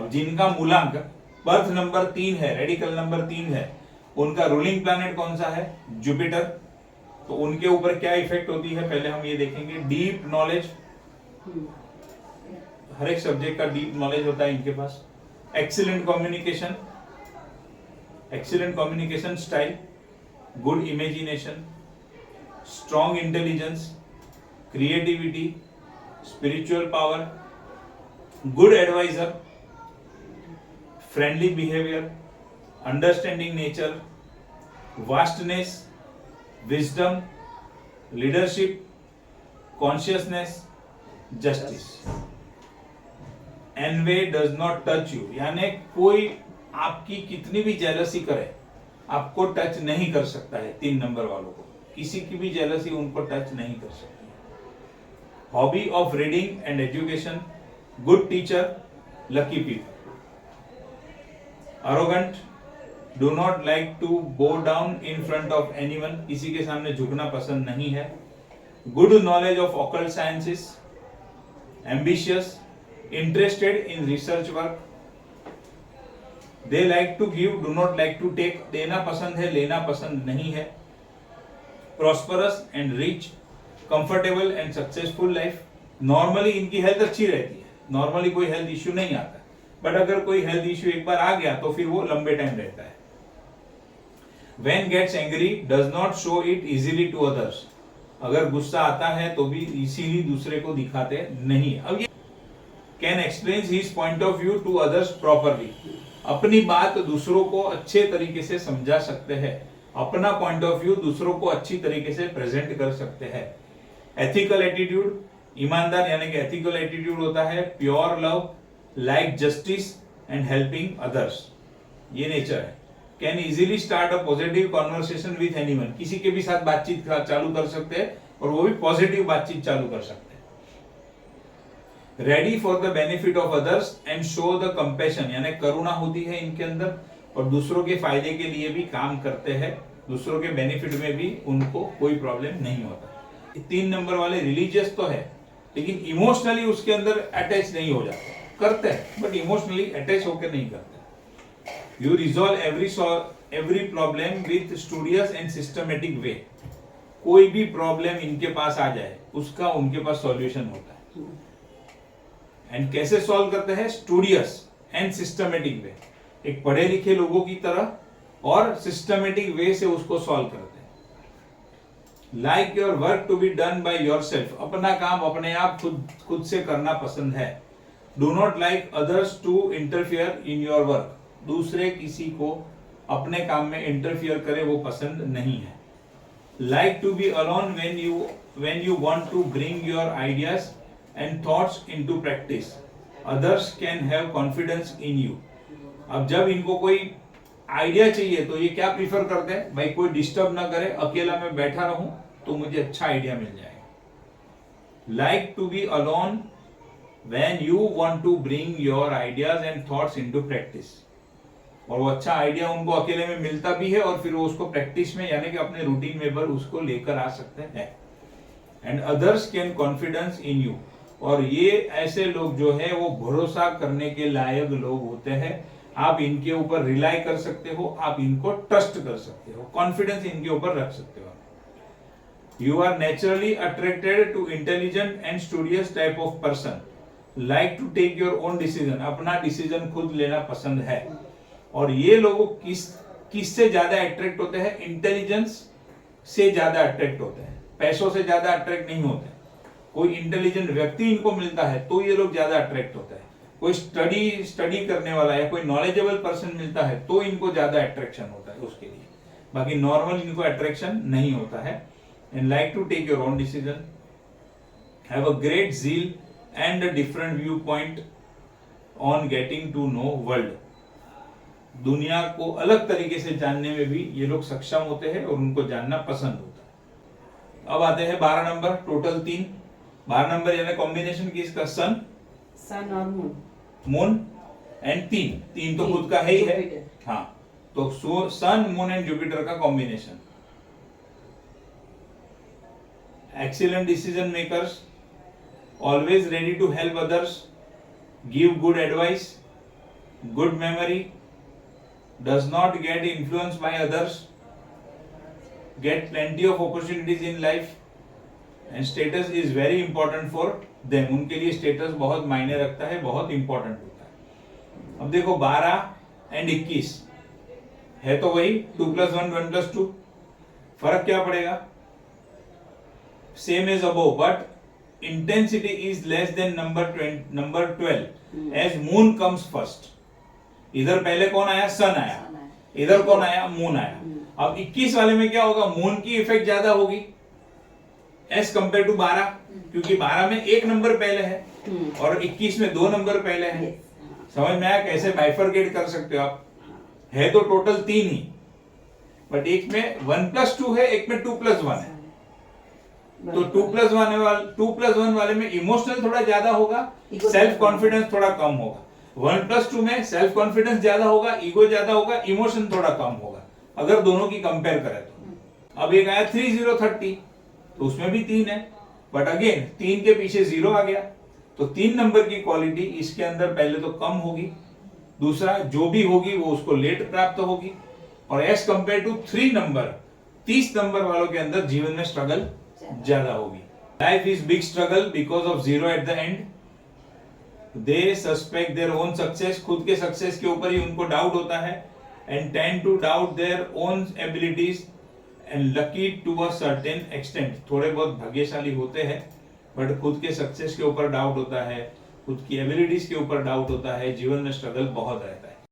अब जिनका मूलांक बर्थ नंबर 3 है, रेडिकल नंबर 3 है, उनका रूलिंग प्लैनेट कौन सा है? जुपिटर। तो उनके ऊपर क्या इफेक्ट होती है पहले हम ये देखेंगे। डीप नॉलेज, हर एक सब्जेक्ट का डीप नॉलेज होता है इनके पास। Excellent communication style, good imagination, strong intelligence, creativity, spiritual power, good adviser, friendly behaviour, understanding nature, vastness, wisdom, leadership, consciousness, justice. Envy does not touch you, यानी कोई आपकी कितनी भी जेलसी करे आपको टच नहीं कर सकता है। 3 नंबर वालों को किसी की भी जेलसी उनको टच नहीं कर सकती। Hobby of reading and education, good teacher, lucky people. Arrogant, do not like to bow down in front of anyone, किसी के सामने झुकना पसंद नहीं है। Good knowledge of occult sciences, ambitious, interested in research work, they like to give, do not like to take, देना पसंद है, लेना पसंद नहीं है। prosperous and rich, comfortable and successful life, normally इनकी हेल्थ अच्छी रहती है, नॉर्मली कोई हेल्थ इश्यू नहीं आता, बट अगर कोई हेल्थ इश्यू एक बार आ गया तो फिर वो लंबे टाइम रहता है। when gets angry, does not show it easily to others, अगर गुस्सा आता है तो भी इसीलिए दूसरे को दिखाते नहीं। अब can explain his point of view to others properly, अपनी बात दूसरों को अच्छे तरीके से समझा सकते हैं, अपना पॉइंट ऑफ व्यू दूसरों को अच्छी तरीके से प्रेजेंट कर सकते हैं। एथिकल एटीट्यूड, ईमानदार यानी कि एथिकल एटीट्यूड होता है pure love, like justice and helping others, ये नेचर है। Can easily start a positive conversation with anyone, किसी के भी साथ बातचीत चालू कर सकते हैं और वो भी पॉजिटिव बातचीत चालू कर सकते हैं। Ready for the benefit of others and show the compassion, यानी करुणा होती है इनके अंदर और दूसरों के फायदे के लिए भी काम करते हैं, दूसरों के बेनिफिट में भी उनको कोई प्रॉब्लम नहीं होता। 3 नंबर वाले रिलीजियस तो है लेकिन इमोशनली उसके अंदर अटैच नहीं हो जाते, करते हैं बट इमोशनली अटैच होकर नहीं करते। You resolve every problem with studious and systematic way, कोई भी प्रॉब्लम इनके पास आ जाए उसका उनके पास सॉल्यूशन होता है। एंड कैसे सॉल्व करते हैं? स्टूडियस एंड सिस्टमेटिक वे, एक पढ़े लिखे लोगों की तरह और सिस्टमेटिक वे से उसको सॉल्व करते हैं। Like your work to be done by yourself, अपना काम अपने आप खुद से करना पसंद है। Do not like others to interfere in your work, दूसरे किसी को अपने काम में इंटरफियर करे वो पसंद नहीं है। Like to be alone when you want to bring your ideas and thoughts into practice, others can have confidence in you। अब जब इनको कोई आइडिया चाहिए तो ये क्या प्रीफर करते हैं? भाई कोई डिस्टर्ब ना करे, अकेला मैं बैठा रहूं तो मुझे अच्छा आइडिया मिल जाएगा। Like to be alone when you want to bring your ideas and thoughts into practice, और वो अच्छा आइडिया उनको अकेले में मिलता भी है और फिर वो उसको प्रैक्टिस में यानी कि अपने रूटीन में पर उसको लेकर आ सकते हैं। And others can confidence in you, और ये ऐसे लोग जो है वो भरोसा करने के लायक लोग होते हैं, आप इनके ऊपर रिलाई कर सकते हो, आप इनको ट्रस्ट कर सकते हो, कॉन्फिडेंस इनके ऊपर रख सकते हो। You are naturally attracted to intelligent and studious type of person, like to take your own decision, अपना डिसीजन खुद लेना पसंद है। और ये लोग किससे ज्यादा अट्रैक्ट होते हैं? इंटेलिजेंस से ज्यादा अट्रैक्ट होते हैं, पैसों से ज्यादा अट्रैक्ट नहीं होते। कोई इंटेलिजेंट व्यक्ति इनको मिलता है तो ये लोग ज्यादा अट्रैक्ट होते हैं, कोई स्टडी करने वाला या कोई नॉलेजेबल पर्सन मिलता है तो इनको ज्यादा अट्रैक्शन होता है उसके लिए, बाकी नॉर्मल इनको अट्रैक्शन नहीं होता है। And like to take your own decision, have a great zeal and a different view point on getting to know world, दुनिया को अलग तरीके से जानने में भी ये लोग सक्षम होते हैं और उनको जानना पसंद होता है। अब आते हैं 12 नंबर, टोटल 3। 12 नंबर यानी कॉम्बिनेशन किसका? सन और मून एंड 3 तो खुद का है ही है। हाँ, तो सन मून एंड जुपिटर का combination. Excellent decision makers, always ready to help others, give good advice, good memory, does not get influenced by others, get plenty of opportunities in life, and status is very important for them. उनके लिए status बहुत मायने रखता है, बहुत important होता है। अब देखो 12 and 21 है तो वही 2 + 1 1 + 2, फर्क क्या पड़ेगा? Same as above, but intensity is less than number 12 as moon comes first. इधर पहले कौन आया? सन आया। इधर कौन आया? मून आया। अब 21 वाले में क्या होगा? मून की इफेक्ट ज्यादा होगी एज कंपेयर टू 12, क्योंकि 12 में एक नंबर पहले है और 21 में 2 नंबर पहले है। समझ में आया कैसे बाइफरकेट कर सकते हो आप? है तो टोटल 3 ही, बट एक में 1 + 2 है, एक में 2 + 1 है। तो 2 + 1 वाले में इमोशनल थोड़ा ज्यादा होगा, सेल्फ कॉन्फिडेंस थोड़ा कम होगा। 1 + 2 में सेल्फ कॉन्फिडेंस ज्यादा होगा, ईगो ज्यादा होगा, इमोशन थोड़ा कम होगा, अगर दोनों की कंपेयर करें तो। अब एक आया 3 0 30, तो उसमें भी 3 है, बट अगेन 3 के पीछे 0 आ गया, तो 3 नंबर की क्वालिटी इसके अंदर पहले तो कम होगी, दूसरा जो भी होगी वो उसको लेट प्राप्त होगी, और as compare to 3 number 30 number वालों के अंदर जीवन में स्ट्रगल ज्यादा होगी। Life is big struggle because of 0 at the end. They suspect their own success, खुद के सक्सेस के ऊपर ही उनको डाउट होता है, and tend to doubt their own abilities and lucky to a certain extent. थोड़े बहुत भाग्यशाली होते हैं, बट खुद के सक्सेस के ऊपर डाउट होता है, खुद की एबिलिटीज के ऊपर डाउट होता है, जीवन में स्ट्रगल बहुत रहता है।